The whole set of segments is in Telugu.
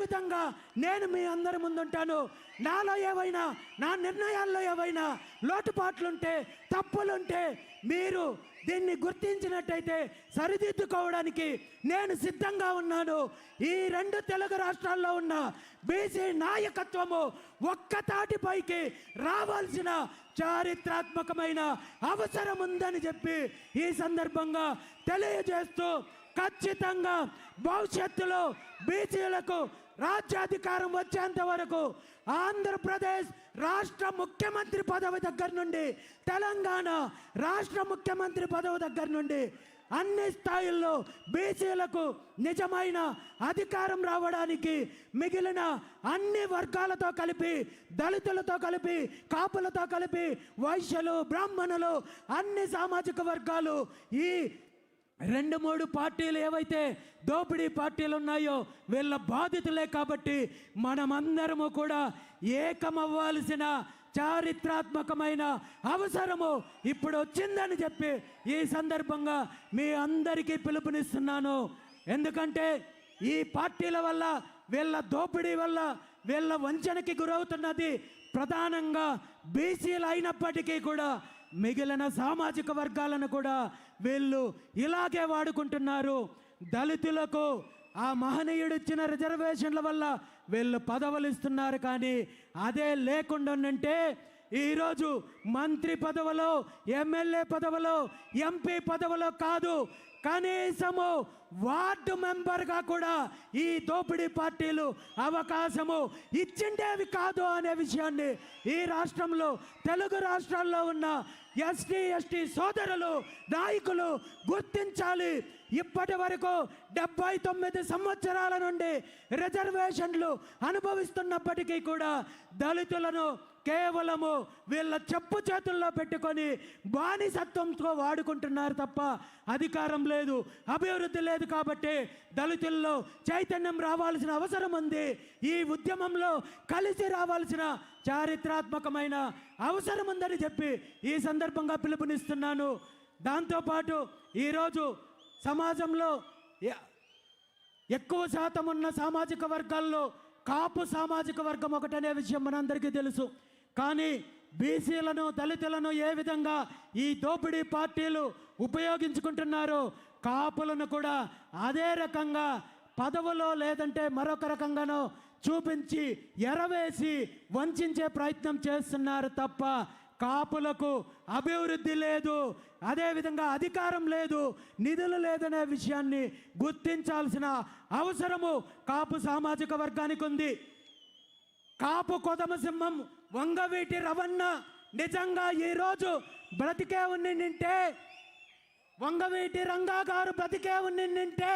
విధంగా నేను మీ అందరి ముందుంటాను. నాలో ఏవైనా, నా నిర్ణయాల్లో ఏవైనా లోటుపాట్లుంటే, తప్పులుంటే మీరు దీన్ని గుర్తించినట్టయితే సరిదిద్దుకోవడానికి నేను సిద్ధంగా ఉన్నాను. ఈ 2 తెలుగు రాష్ట్రాల్లో ఉన్న బీసీ నాయకత్వము ఒక్కతాటిపైకి రావాల్సిన చారిత్రాత్మకమైన అవసరం ఉందని చెప్పి ఈ సందర్భంగా తెలియజేస్తూ, ఖచ్చితంగా భవిష్యత్తులో బీసీలకు రాజ్యాధికారం వచ్చేంత వరకు ఆంధ్రప్రదేశ్ రాష్ట్ర ముఖ్యమంత్రి పదవి దగ్గర నుండి, తెలంగాణ రాష్ట్ర ముఖ్యమంత్రి పదవి దగ్గర నుండి అన్ని స్థాయిల్లో బీసీలకు నిజమైన అధికారం రావడానికి మిగిలిన అన్ని వర్గాలతో కలిపి, దళితులతో కలిపి, కాపులతో కలిపి, వైశ్యులు, బ్రాహ్మణులు, అన్ని సామాజిక వర్గాలు, ఈ 2-3 పార్టీలు ఏవైతే దోపిడీ పార్టీలు ఉన్నాయో వీళ్ళ బాధితులే. కాబట్టి మనమందరము కూడా ఏకమవ్వాల్సిన చారిత్రాత్మకమైన అవసరము ఇప్పుడు వచ్చిందని చెప్పి ఈ సందర్భంగా మీ అందరికీ పిలుపునిస్తున్నాను. ఎందుకంటే ఈ పార్టీల వల్ల, వీళ్ళ దోపిడీ వల్ల, వీళ్ళ వంచనకి గురవుతున్నది ప్రధానంగా బీసీలు అయినప్పటికీ కూడా మిగిలిన సామాజిక వర్గాలను కూడా వీళ్ళు ఇలాగే వాడుకుంటున్నారు. దళితులకు ఆ మహనీయుడు ఇచ్చిన రిజర్వేషన్ల వల్ల వీళ్ళు పదవులు ఇస్తున్నారు. కానీ అదే లేకుండా ఉంటే ఈరోజు మంత్రి పదవులో, ఎమ్మెల్యే పదవులో, ఎంపీ పదవులో కాదు, కనీసము వార్డు మెంబర్గా కూడా ఈ దోపిడీ పార్టీలు అవకాశము ఇచ్చిండేవి కాదు అనే విషయాన్ని ఈ రాష్ట్రంలో, తెలుగు రాష్ట్రాల్లో ఉన్న ఎస్టీ, ఎస్టీ సోదరులు, నాయకులు గుర్తించాలి. ఇప్పటి వరకు 79 సంవత్సరాల నుండి రిజర్వేషన్లు అనుభవిస్తున్నప్పటికీ కూడా దళితులను కేవలము వీళ్ళ చెప్పు చేతుల్లో పెట్టుకొని బానిసత్వంతో వాడుకుంటున్నారు తప్ప అధికారం లేదు, అభివృద్ధి లేదు. కాబట్టి దళితుల్లో చైతన్యం రావాల్సిన అవసరం ఉంది. ఈ ఉద్యమంలో కలిసి రావాల్సిన చారిత్రాత్మకమైన అవసరం ఉందని చెప్పి ఈ సందర్భంగా పిలుపునిస్తున్నాను. దాంతోపాటు ఈరోజు సమాజంలో ఎక్కువ శాతం ఉన్న సామాజిక వర్గాల్లో కాపు సామాజిక వర్గం ఒకటనే విషయం మనందరికీ తెలుసు. కానీ బీసీలను, దళితులను ఏ విధంగా ఈ దోపిడీ పార్టీలు ఉపయోగించుకుంటున్నారో కాపులను కూడా అదే రకంగా పదవులో లేదంటే మరొక రకంగానో చూపించి ఎరవేసి వంచే ప్రయత్నం చేస్తున్నారు తప్ప కాపులకు అభివృద్ధి లేదు, అదేవిధంగా అధికారం లేదు, నిధులు లేదనే విషయాన్ని గుర్తించాల్సిన అవసరము కాపు సామాజిక వర్గానికి ఉంది. కాపు కొదమసింహం వంగవీటి రవణ నిజంగా ఈరోజు బ్రతికే ఉన్నింటే, వంగవీటి రంగా గారు బ్రతికే ఉన్నింటే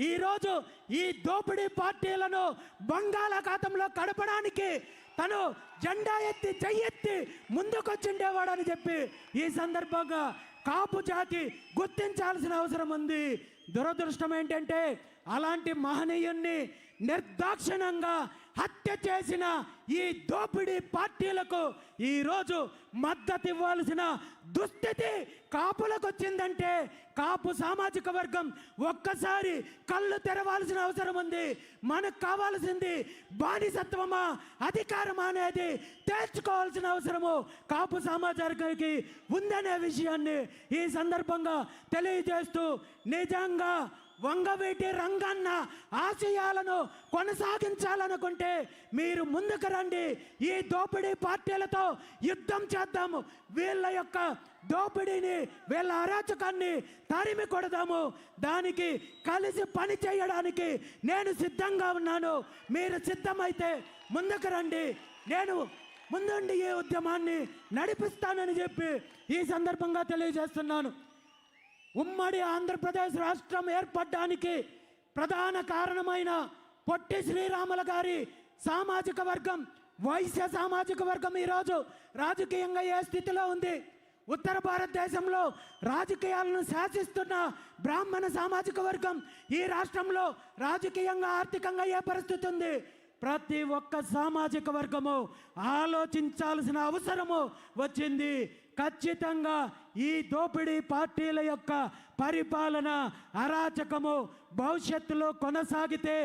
ఈరోజు ఈ దోపిడీ పార్టీలను బంగాళాఖాతంలో కడపడానికి తను జెండా ఎత్తి చెయ్యెత్తి ముందుకొచ్చిండేవాడని చెప్పి ఈ సందర్భంగా కాపు జాతి గుర్తించాల్సిన అవసరం ఉంది. దురదృష్టం ఏంటంటే అలాంటి మహనీయుణ్ణి నిర్దాక్షిణ్యంగా హత్య చేసిన ఈ దోపిడీ పార్టీలకు ఈరోజు మద్దతు ఇవ్వాల్సిన దుస్థితి కాపులకు వచ్చిందంటే కాపు సామాజిక వర్గం ఒక్కసారి కళ్ళు తెరవాల్సిన అవసరం ఉంది. మనకు కావాల్సింది బానిసత్వమా, అధికారమా అనేది తేల్చుకోవాల్సిన అవసరము కాపు సమాజానికి ఉందనే విషయాన్ని ఈ సందర్భంగా తెలియజేస్తూ, నిజంగా వంగవీటి రంగన్న ఆశయాలను కొనసాగించాలనుకుంటే మీరు ముందుకు రండి. ఈ దోపిడీ పార్టీలతో యుద్ధం చేద్దాము. వీళ్ళ యొక్క దోపిడీని, వీళ్ళ అరాచకాన్ని తరిమి కొడదాము. దానికి కలిసి పని చేయడానికి నేను సిద్ధంగా ఉన్నాను. మీరు సిద్ధమైతే ముందుకు రండి. నేను ముందుండి ఈ ఉద్యమాన్ని నడిపిస్తానని చెప్పి ఈ సందర్భంగా తెలియజేస్తున్నాను. ఉమ్మడి ఆంధ్రప్రదేశ్ రాష్ట్రం ఏర్పడడానికి ప్రధాన కారణమైన పొట్టి శ్రీరాములు గారి సామాజిక వర్గం, వైశ్య సామాజిక వర్గం ఈరోజు రాజకీయంగా ఏ స్థితిలో ఉంది? ఉత్తర భారతదేశంలో రాజకీయాలను శాసిస్తున్న బ్రాహ్మణ సామాజిక వర్గం ఈ రాష్ట్రంలో రాజకీయంగా, ఆర్థికంగా ఏ పరిస్థితి ఉంది? ప్రతి ఒక్క సామాజిక వర్గము ఆలోచించాల్సిన అవసరము వచ్చింది. ఖచ్చితంగా ఈ దోపిడీ పార్టీల యొక్క పరిపాలన, అరాచకము భవిష్యత్తులో కొనసాగితే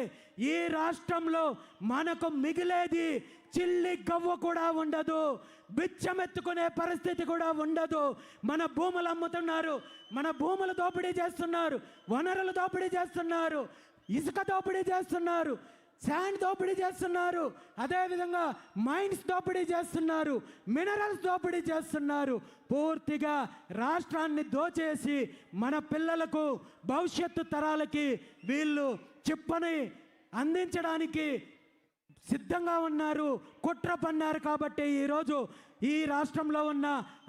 ఈ రాష్ట్రంలో మనకు మిగిలేది చిల్లి గవ్వ కూడా ఉండదు, బిచ్చమెత్తుకునే పరిస్థితి కూడా ఉండదు. మన భూములు అమ్ముతున్నారు, మన భూములు దోపిడీ చేస్తున్నారు, వనరులు దోపిడీ చేస్తున్నారు, ఇసుక దోపిడీ చేస్తున్నారు, శాండ్ దోపిడీ చేస్తున్నారు, అదేవిధంగా మైన్స్ దోపిడీ చేస్తున్నారు, మినరల్స్ దోపిడీ చేస్తున్నారు. పూర్తిగా రాష్ట్రాన్ని దోచేసి మన పిల్లలకు భవిష్యత్తు తరాలకి వీళ్ళు చిప్పని అందించడానికి సిద్ధంగా ఉన్నారు, కుట్ర పన్నారు. కాబట్టి ఈరోజు ఈ రాష్ట్రంలో ఉన్న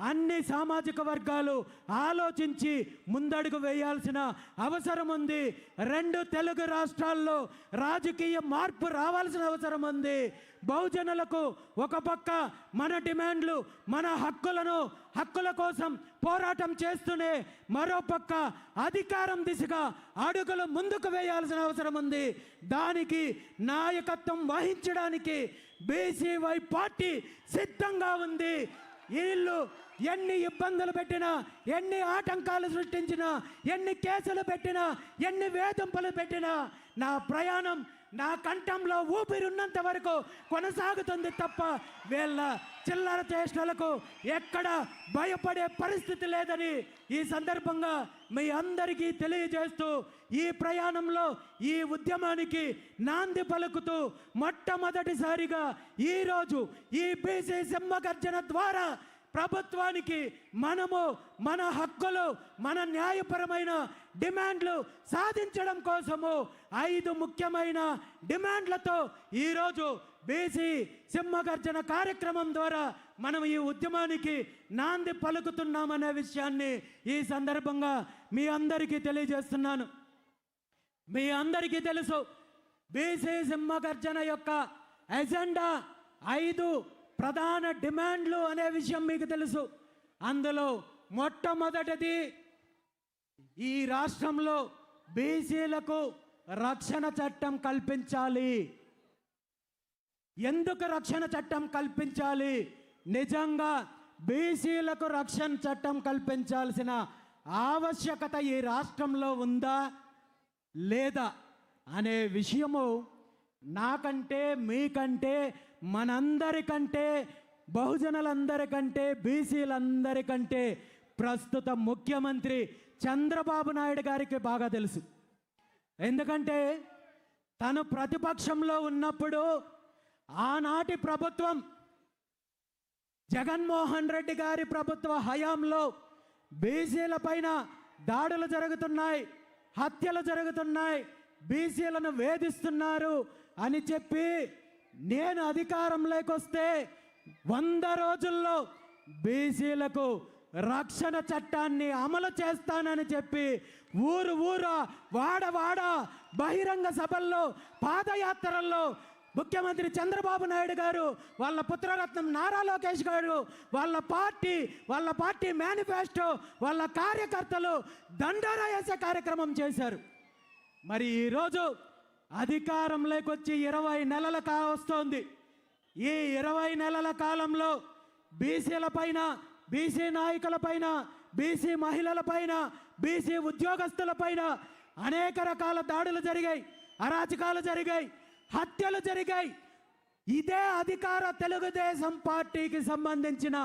అన్ని సామాజిక వర్గాలు ఆలోచించి ముందడుగు వేయాల్సిన అవసరం ఉంది. 2 తెలుగు రాష్ట్రాల్లో రాజకీయ మార్పు రావాల్సిన అవసరం ఉంది. బహుజనులకు ఒక పక్క మన డిమాండ్లు, మన హక్కుల కోసం పోరాటం చేస్తూనే మరో పక్క అధికారం దిశగా అడుగులు ముందుకు వేయాల్సిన అవసరం ఉంది. దానికి నాయకత్వం వహించడానికి బీసీవై పార్టీ సిద్ధంగా ఉంది. వీళ్ళు ఎన్ని ఇబ్బందులు పెట్టినా, ఎన్ని ఆటంకాలు సృష్టించినా, ఎన్ని కేసులు పెట్టినా, ఎన్ని వేధింపులు పెట్టినా నా ప్రయాణం నా కంఠంలో ఊపిరున్నంత వరకు కొనసాగుతుంది తప్ప వీళ్ళ చిల్లర చేష్టలకు ఎక్కడ భయపడే పరిస్థితి లేదని ఈ సందర్భంగా మీ అందరికీ తెలియజేస్తూ ఈ ప్రయాణంలో ఈ ఉద్యమానికి నాంది పలుకుతూ మొట్టమొదటిసారిగా ఈరోజు ఈ బీసీ సింహగర్జన ద్వారా ప్రభుత్వానికి మనము మన హక్కులు, మన న్యాయపరమైన డిమాండ్లు సాధించడం కోసము 5 ముఖ్యమైన డిమాండ్లతో ఈరోజు బీసీ సింహగర్జన కార్యక్రమం ద్వారా మనం ఈ ఉద్యమానికి నాంది పలుకుతున్నామనే విషయాన్ని ఈ సందర్భంగా మీ అందరికీ తెలియజేస్తున్నాను. మీ అందరికీ తెలుసు, బీసీ సింహగర్జన యొక్క ఎజెండా 5 ప్రధాన డిమాండ్లు అనే విషయం మీకు తెలుసు. అందులో మొట్టమొదటిది ఈ రాష్ట్రంలో బీసీలకు రక్షణ చట్టం కల్పించాలి. ఎందుకు రక్షణ చట్టం కల్పించాలి? నిజంగా బీసీలకు రక్షణ చట్టం కల్పించాల్సిన ఆవశ్యకత ఈ రాష్ట్రంలో ఉందా లేదా అనే విషయము నాకంటే, మీకంటే, మనందరికంటే, బహుజనులందరికంటే, బీసీలందరికంటే ప్రస్తుత ముఖ్యమంత్రి చంద్రబాబు నాయుడు గారికి బాగా తెలుసు. ఎందుకంటే తను ప్రతిపక్షంలో ఉన్నప్పుడు ఆనాటి ప్రభుత్వం జగన్మోహన్ రెడ్డి గారి ప్రభుత్వ హయాంలో బీసీల పైన దాడులు జరుగుతున్నాయి, హత్యలు జరుగుతున్నాయి, బీసీలను వేధిస్తున్నారు అని చెప్పి నేను అధికారంలోకి వస్తే 100 రోజుల్లో బీసీలకు రక్షణ చట్టాన్ని అమలు చేస్తానని చెప్పి ఊరు వాడ బహిరంగ సభల్లో, పాదయాత్రల్లో ముఖ్యమంత్రి చంద్రబాబు నాయుడు గారు, వాళ్ళ పుత్రరత్నం నారా లోకేష్ గారు, వాళ్ళ పార్టీ మేనిఫెస్టో, వాళ్ళ కార్యకర్తలు దండోరా వేసే కార్యక్రమం చేశారు. మరి ఈరోజు అధికారంలోకి వచ్చి 20 నెలలు కావస్తోంది. ఈ 20 నెలల కాలంలో బీసీల పైన, బీసీ నాయకుల పైన, బీసీ మహిళల పైన, బీసీ ఉద్యోగస్తుల పైన అనేక రకాల దాడులు జరిగాయి, అరాచకాలు జరిగాయి, హత్యలు జరిగాయి. ఇదే అధికార తెలుగుదేశం పార్టీకి సంబంధించిన